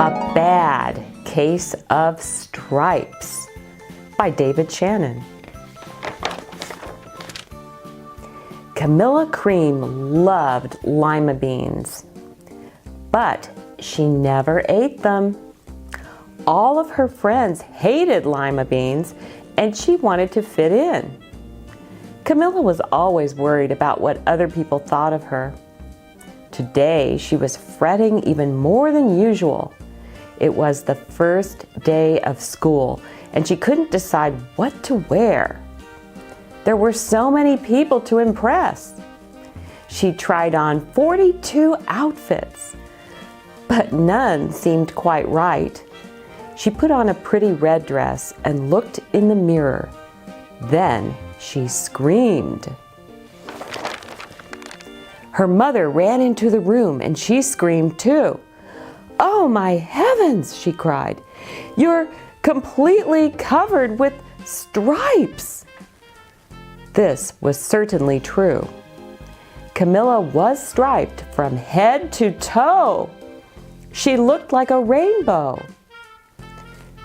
A Bad Case of Stripes by David Shannon. Camilla Cream loved lima beans, but she never ate them. All of her friends hated lima beans, and she wanted to fit in. Camilla was always worried about what other people thought of her. Today, she was fretting even more than usual. It was the first day of school, and she couldn't decide what to wear. There were so many people to impress. She tried on 42 outfits, but none seemed quite right. She put on a pretty red dress and looked in the mirror. Then she screamed. Her mother ran into the room and she screamed too. "Oh my heavens," she cried. "You're completely covered with stripes." This was certainly true. Camilla was striped from head to toe. She looked like a rainbow.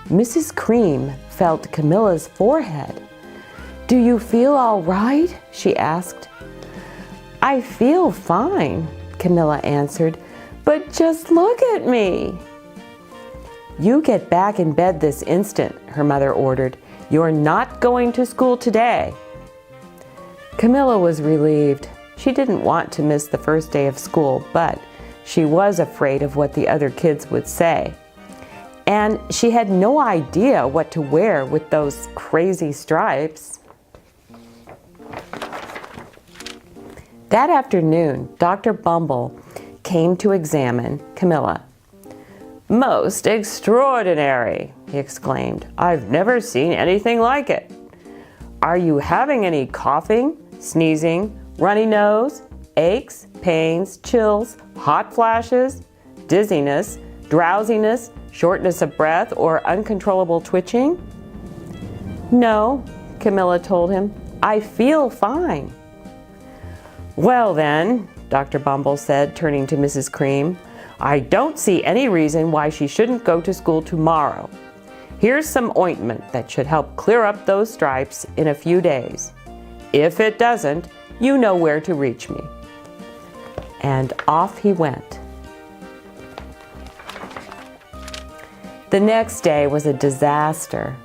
Mrs. Cream felt Camilla's forehead. "Do you feel all right?" she asked. "I feel fine," Camilla answered, "but just look at me." "You get back in bed this instant," her mother ordered. "You're not going to school today." Camilla was relieved. She didn't want to miss the first day of school, but she was afraid of what the other kids would say. And she had no idea what to wear with those crazy stripes. That afternoon, Dr. Bumble came to examine Camilla. "Most extraordinary," he exclaimed. "I've never seen anything like it. Are you having any coughing, sneezing, runny nose, aches, pains, chills, hot flashes, dizziness, drowsiness, shortness of breath, or uncontrollable twitching?" "No," Camilla told him. "I feel fine." "Well then," Dr. Bumble said, turning to Mrs. Cream, "I don't see any reason why she shouldn't go to school tomorrow. Here's some ointment that should help clear up those stripes in a few days. If it doesn't, you know where to reach me." And off he went. The next day was a disaster.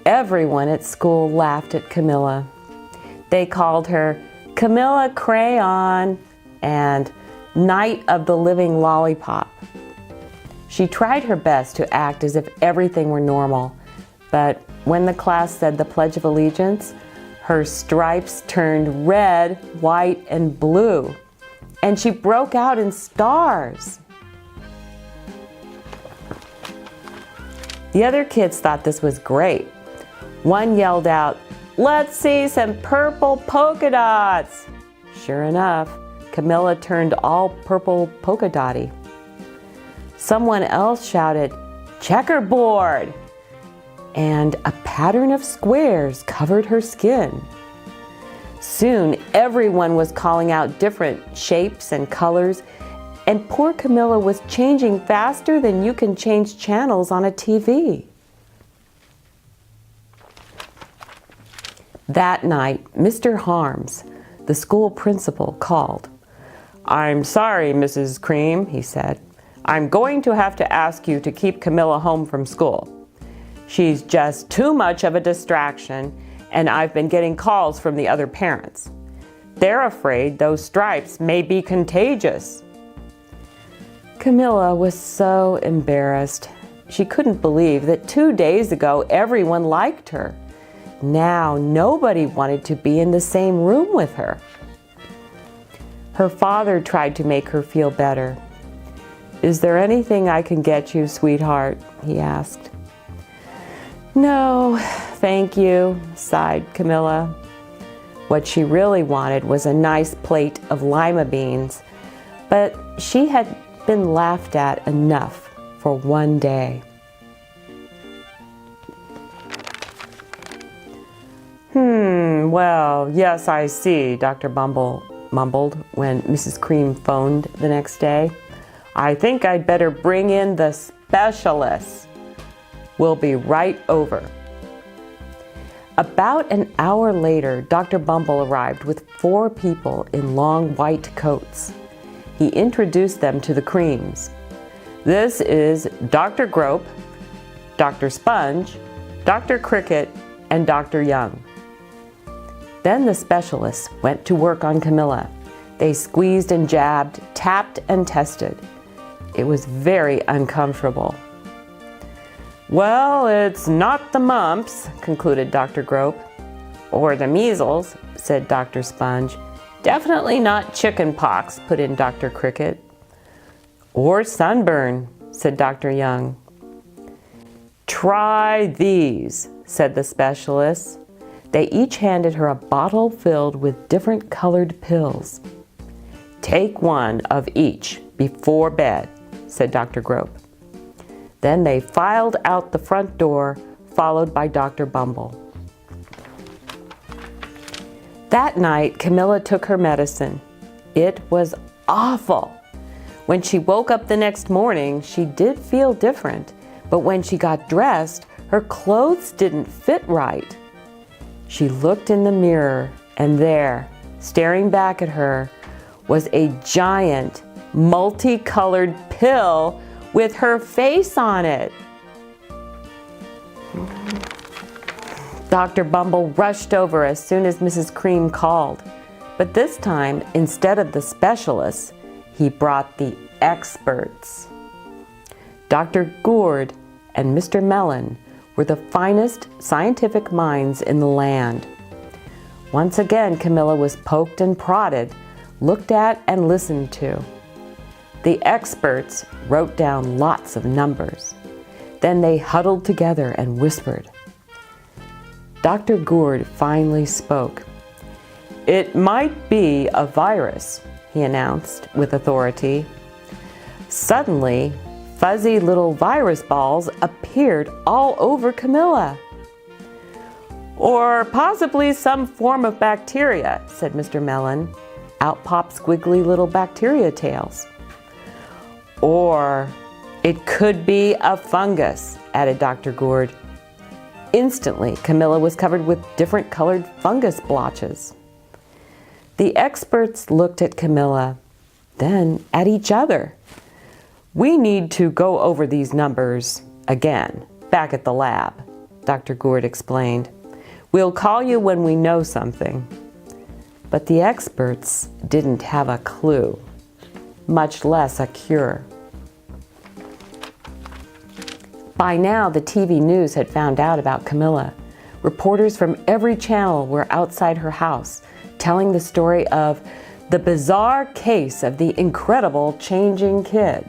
Everyone at school laughed at Camilla. They called her Camilla Crayon and Night of the Living Lollipop. She tried her best to act as if everything were normal, but when the class said the Pledge of Allegiance, her stripes turned red, white, and blue, and she broke out in stars. The other kids thought this was great. One yelled out, "Let's see some purple polka dots." Sure enough, Camilla turned all purple polka dotty. Someone else shouted, "Checkerboard!" And a pattern of squares covered her skin. Soon, everyone was calling out different shapes and colors, and poor Camilla was changing faster than you can change channels on a TV. That night, Mr. Harms, the school principal, called. "I'm sorry, Mrs. Cream," he said. "I'm going to have to ask you to keep Camilla home from school. She's just too much of a distraction, and I've been getting calls from the other parents. They're afraid those stripes may be contagious." Camilla was so embarrassed. She couldn't believe that 2 days ago everyone liked her. Now nobody wanted to be in the same room with her. Her father tried to make her feel better. "Is there anything I can get you, sweetheart?" he asked. "No, thank you," sighed Camilla. What she really wanted was a nice plate of lima beans, but she had been laughed at enough for one day. Well, yes, I see," Dr. Bumble mumbled when Mrs. Cream phoned the next day. "I think I'd better bring in the specialists. We'll be right over." About an hour later, Dr. Bumble arrived with 4 people in long white coats. He introduced them to the Creams. "This is Dr. Grope, Dr. Sponge, Dr. Cricket, and Dr. Young." Then the specialists went to work on Camilla. They squeezed and jabbed, tapped and tested. It was very uncomfortable. "Well, it's not the mumps," concluded Dr. Grope. "Or the measles," said Dr. Sponge. "Definitely not chicken pox," put in Dr. Cricket. "Or sunburn," said Dr. Young. "Try these," said the specialists. They each handed her a bottle filled with different colored pills. "Take one of each before bed," said Dr. Grope. Then they filed out the front door, followed by Dr. Bumble. That night, Camilla took her medicine. It was awful. When she woke up the next morning, she did feel different, but when she got dressed, her clothes didn't fit right. She looked in the mirror, and there, staring back at her, was a giant, multicolored pill with her face on it. Dr. Bumble rushed over as soon as Mrs. Cream called, but this time, instead of the specialists, he brought the experts. Dr. Gourd and Mr. Mellon were the finest scientific minds in the land. Once again, Camilla was poked and prodded, looked at and listened to. The experts wrote down lots of numbers. Then they huddled together and whispered. Dr. Gourd finally spoke. "It might be a virus," he announced with authority. Suddenly, fuzzy little virus balls appeared all over Camilla. "Or possibly some form of bacteria," said Mr. Mellon. Out popped squiggly little bacteria tails. "Or it could be a fungus," added Dr. Gourd. Instantly, Camilla was covered with different colored fungus blotches. The experts looked at Camilla, then at each other. "We need to go over these numbers again, back at the lab," Dr. Gourd explained. "We'll call you when we know something." But the experts didn't have a clue, much less a cure. By now, the TV news had found out about Camilla. Reporters from every channel were outside her house, telling the story of the bizarre case of the incredible changing kid.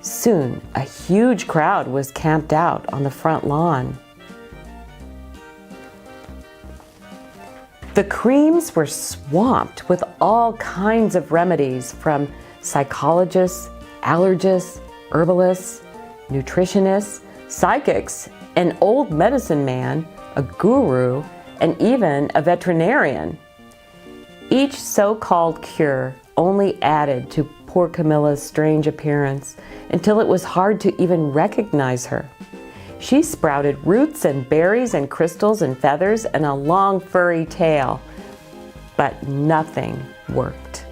Soon, a huge crowd was camped out on the front lawn. The Creams were swamped with all kinds of remedies from psychologists, allergists, herbalists, nutritionists, psychics, an old medicine man, a guru, and even a veterinarian. Each so-called cure only added to poor Camilla's strange appearance until it was hard to even recognize her. She sprouted roots and berries and crystals and feathers and a long furry tail, but nothing worked.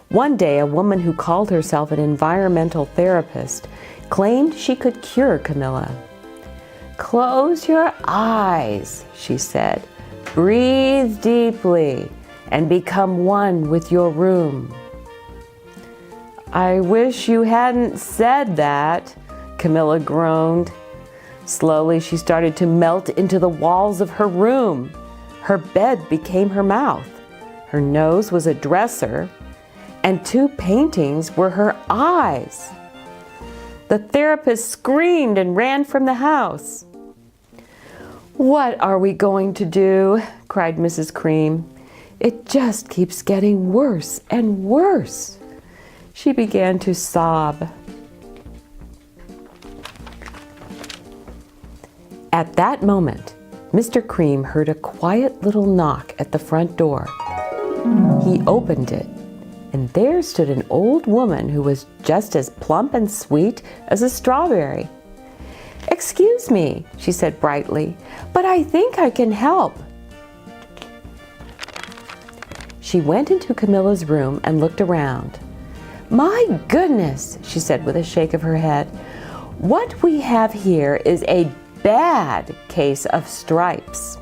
One day, a woman who called herself an environmental therapist claimed she could cure Camilla. "Close your eyes," she said. "Breathe deeply and become one with your room." "I wish you hadn't said that," Camilla groaned. Slowly, she started to melt into the walls of her room. Her bed became her mouth. Her nose was a dresser, and 2 paintings were her eyes. The therapist screamed and ran from the house. "What are we going to do?" cried Mrs. Cream. "It just keeps getting worse and worse." She began to sob. At that moment, Mr. Cream heard a quiet little knock at the front door. He opened it, and there stood an old woman who was just as plump and sweet as a strawberry. "Excuse me," she said brightly, "but I think I can help." She went into Camilla's room and looked around. "My goodness," she said with a shake of her head, "what we have here is a bad case of stripes.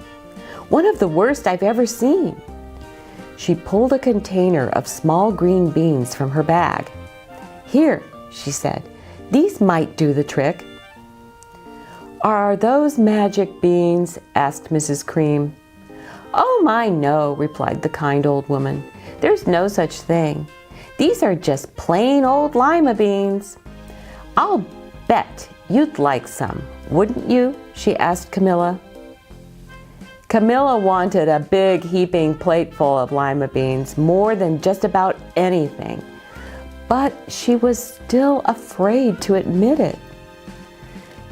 One of the worst I've ever seen." She pulled a container of small green beans from her bag. "Here," she said, "these might do the trick." "Are those magic beans?" asked Mrs. Cream. "Oh my, no," replied the kind old woman. "There's no such thing. These are just plain old lima beans. I'll bet you'd like some, wouldn't you?" she asked Camilla. Camilla wanted a big heaping plateful of lima beans more than just about anything, but she was still afraid to admit it.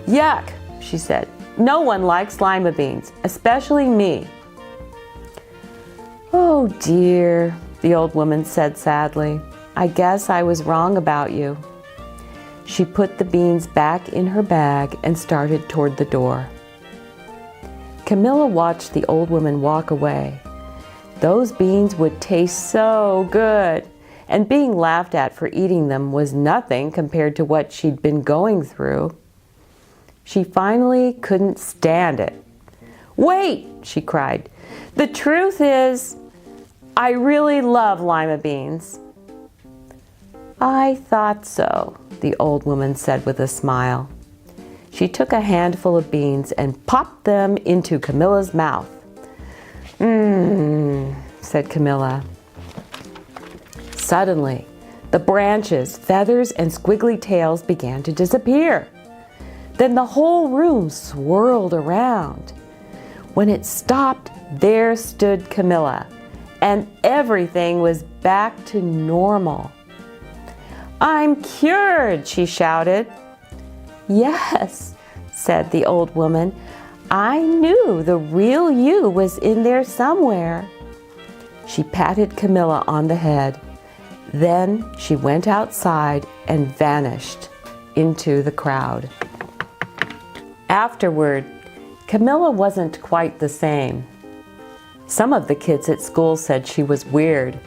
"Yuck," she said. "No one likes lima beans, especially me." "Oh dear," the old woman said sadly. "I guess I was wrong about you." She put the beans back in her bag and started toward the door. Camilla watched the old woman walk away. Those beans would taste so good, and being laughed at for eating them was nothing compared to what she'd been going through. She finally couldn't stand it. "Wait," she cried. "The truth is, I really love lima beans." "I thought so," the old woman said with a smile. She took a handful of beans and popped them into Camilla's mouth. "Mmm," said Camilla. Suddenly, the branches, feathers, and squiggly tails began to disappear. Then the whole room swirled around. When it stopped, there stood Camilla, and everything was back to normal. "I'm cured," she shouted. "Yes," said the old woman. "I knew the real you was in there somewhere." She patted Camilla on the head. Then she went outside and vanished into the crowd. Afterward, Camilla wasn't quite the same. Some of the kids at school said she was weird,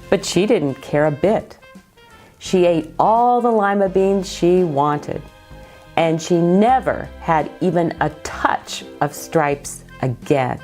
but she didn't care a bit. She ate all the lima beans she wanted, and she never had even a touch of stripes again.